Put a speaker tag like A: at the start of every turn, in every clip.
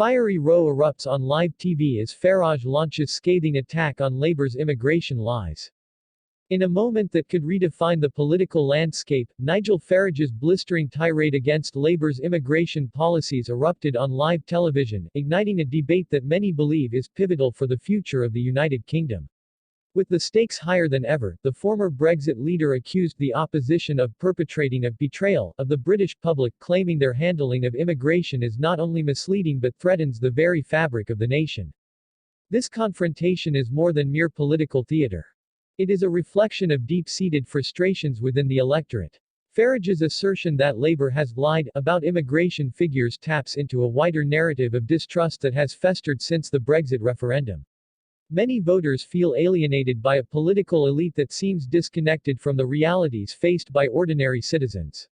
A: Fiery row erupts on live TV as Farage launches scathing attack on Labour's immigration lies. In a moment that could redefine the political landscape, Nigel Farage's blistering tirade against Labour's immigration policies erupted on live television, igniting a debate that many believe is pivotal for the future of the United Kingdom. With the stakes higher than ever, the former Brexit leader accused the opposition of perpetrating a betrayal of the British public, claiming their handling of immigration is not only misleading but threatens the very fabric of the nation. This confrontation is more than mere political theatre. It is a reflection of deep-seated frustrations within the electorate. Farage's assertion that Labour has lied about immigration figures taps into a wider narrative of distrust that has festered since the Brexit referendum. Many voters feel alienated by a political elite that seems disconnected from the realities faced by ordinary citizens.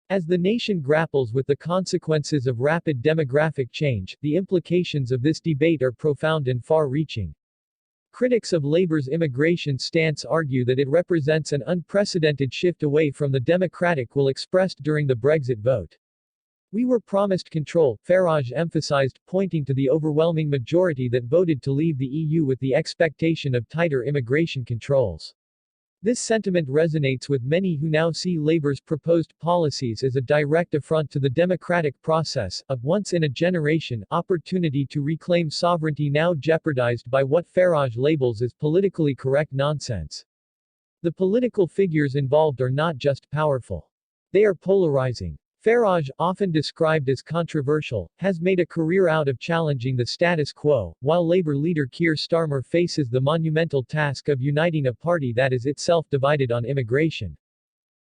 A: As the nation grapples with the consequences of rapid demographic change, the implications of this debate are profound and far-reaching. Critics of Labour's immigration stance argue that it represents an unprecedented shift away from the democratic will expressed during the Brexit vote. "We were promised control," Farage emphasized, pointing to the overwhelming majority that voted to leave the EU with the expectation of tighter immigration controls. This sentiment resonates with many who now see Labour's proposed policies as a direct affront to the democratic process, a once-in-a-generation opportunity to reclaim sovereignty now jeopardized by what Farage labels as politically correct nonsense. The political figures involved are not just powerful. They are polarizing. Farage, often described as controversial, has made a career out of challenging the status quo, while Labour leader Keir Starmer faces the monumental task of uniting a party that is itself divided on immigration.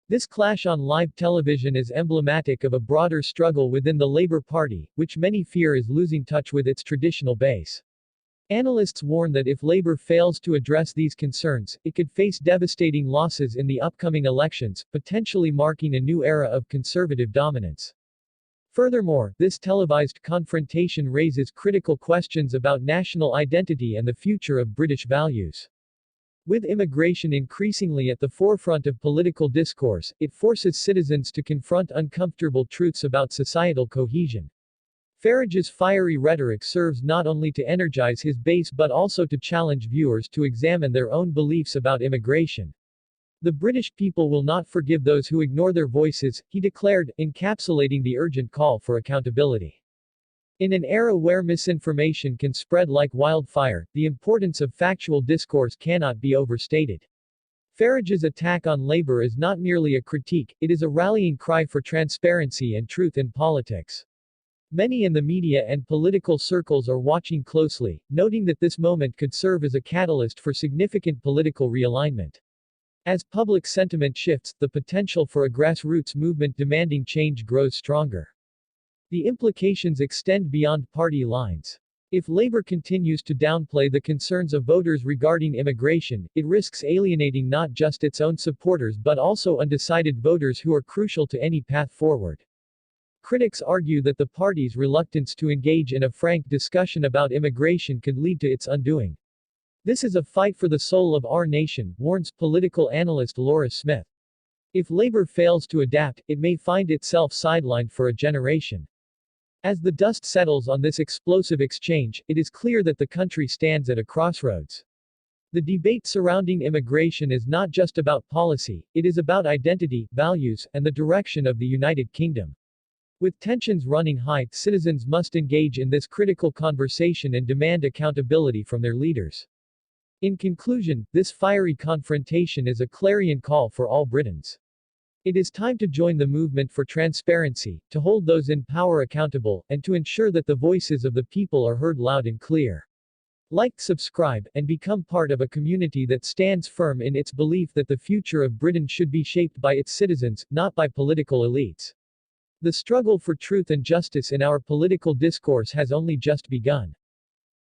A: This clash on live television is emblematic of a broader struggle within the Labour Party, which many fear is losing touch with its traditional base. Analysts warn that if Labour fails to address these concerns, it could face devastating losses in the upcoming elections, potentially marking a new era of Conservative dominance. Furthermore, this televised confrontation raises critical questions about national identity and the future of British values. With immigration increasingly at the forefront of political discourse, it forces citizens to confront uncomfortable truths about societal cohesion. Farage's fiery rhetoric serves not only to energize his base but also to challenge viewers to examine their own beliefs about immigration. "The British people will not forgive those who ignore their voices," he declared, encapsulating the urgent call for accountability. In an era where misinformation can spread like wildfire, the importance of factual discourse cannot be overstated. Farage's attack on Labour is not merely a critique, it is a rallying cry for transparency and truth in politics. Many in the media and political circles are watching closely, noting that this moment could serve as a catalyst for significant political realignment. As public sentiment shifts, the potential for a grassroots movement demanding change grows stronger. The implications extend beyond party lines. If Labour continues to downplay the concerns of voters regarding immigration, it risks alienating not just its own supporters but also undecided voters who are crucial to any path forward. Critics argue that the party's reluctance to engage in a frank discussion about immigration could lead to its undoing. "This is a fight for the soul of our nation," warns political analyst Laura Smith. If Labour fails to adapt, it may find itself sidelined for a generation. As the dust settles on this explosive exchange, it is clear that the country stands at a crossroads. The debate surrounding immigration is not just about policy, it is about identity, values, and the direction of the United Kingdom. With tensions running high, citizens must engage in this critical conversation and demand accountability from their leaders. In conclusion, this fiery confrontation is a clarion call for all Britons. It is time to join the movement for transparency, to hold those in power accountable, and to ensure that the voices of the people are heard loud and clear. Like, subscribe, and become part of a community that stands firm in its belief that the future of Britain should be shaped by its citizens, not by political elites. The struggle for truth and justice in our political discourse has only just begun.